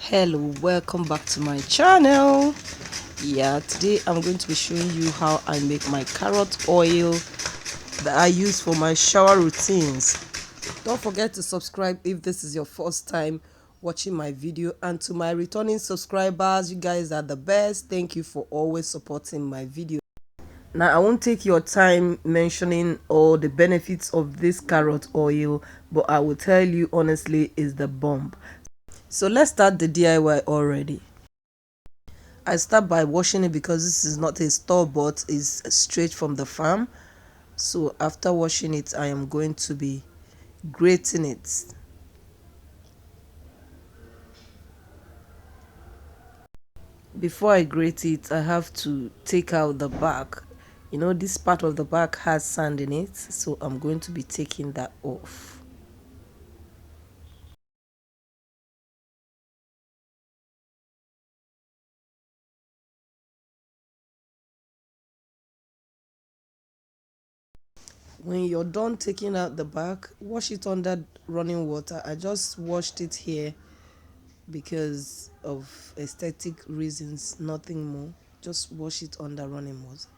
Hello, welcome back to my channel. Today I'm going to be showing you how I make my carrot oil that I use for my shower routines. Don't forget to subscribe if this is your first time watching my video, and to my returning subscribers, you guys are the best. Thank you for always supporting my video. Now, I won't take your time mentioning all the benefits of this carrot oil, but I will tell you honestly, it's the bomb. So let's start the DIY already. I start by washing it because this is not a store-bought, it's straight from the farm. So after washing it, I am going to be grating it. Before I grate it, I have to take out the back. You know, this part of the back has sand in it, so I'm going to be taking that off. When you're done taking out the back, wash it under running water. I just washed it here because of aesthetic reasons, nothing more. Just wash it under running water.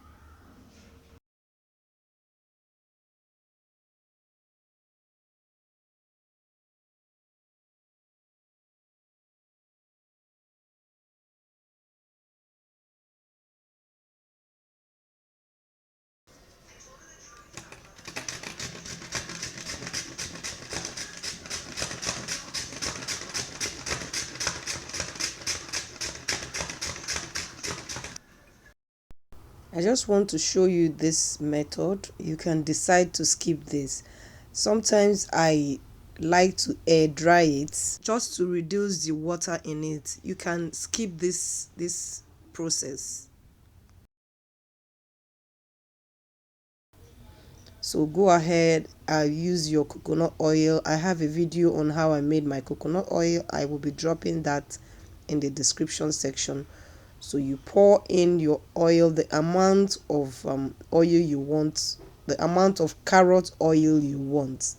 I just want to show you this method. You can decide to skip this. Sometimes I like to air dry it just to reduce the water in it. You can skip this process. So go ahead, use your coconut oil. I have a video on how I made my coconut oil. I will be dropping that in the description section. So you pour in your oil, the amount of oil you want, the amount of carrot oil you want.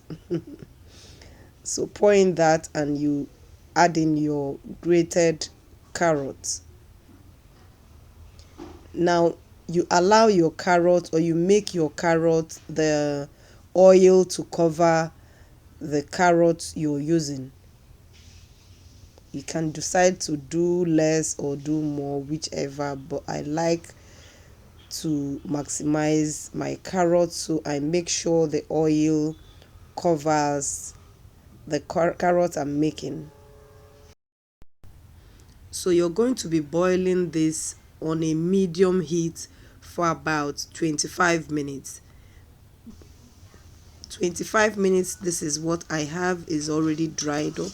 So pour in that and you add in your grated carrots. Now you allow your carrot, or you make your carrot, the oil to cover the carrot you're using. You can decide to do less or do more, whichever, but I like to maximize my carrots, so I make sure the oil covers the carrot I'm making. So you're going to be boiling this on a medium heat for about 25 minutes. 25 minutes, this is what I have, is already dried up.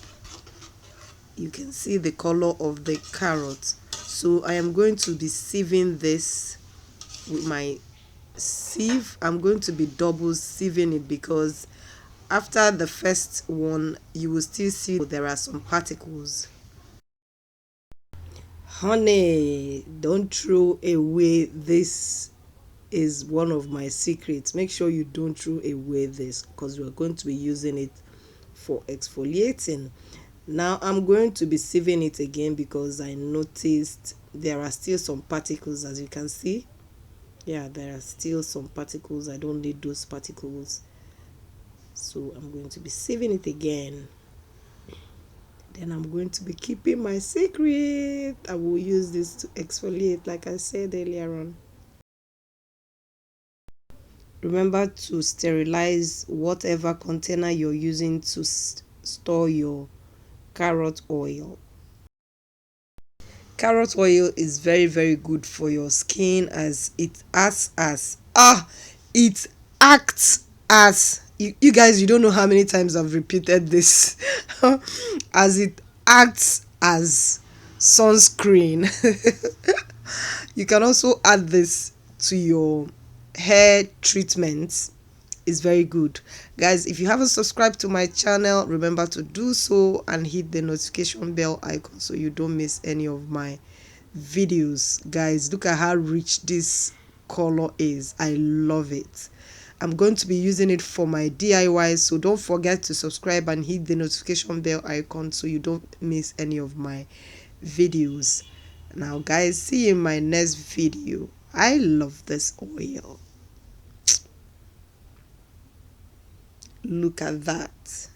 You can see the color of the carrot. So I am going to be sieving this with my sieve. I'm going to be double sieving it because after the first one you will still see there are some particles. Honey, don't throw away this, is one of my secrets. Make sure you don't throw away this because we're going to be using it for exfoliating. Now I'm going to be sieving it again because I noticed there are still some particles, as you can see. Yeah, there are still some particles. I don't need those particles, so I'm going to be sieving it again. Then I'm going to be keeping my secret. I will use this to exfoliate, like I said earlier on. Remember to sterilize whatever container you're using to store your carrot oil. Carrot oil is very good for your skin, as it acts as it acts as you guys, you don't know how many times I've repeated this as it acts as sunscreen. You can also add this to your hair treatments. Is very good. Guys, if you haven't subscribed to my channel, remember to do so and hit the notification bell icon so you don't miss any of my videos. Guys, look at how rich this color is. I love it. I'm going to be using it for my DIYs, so don't forget to subscribe and hit the notification bell icon so you don't miss any of my videos. Now guys, see you in my next video. I love this oil. Look at that.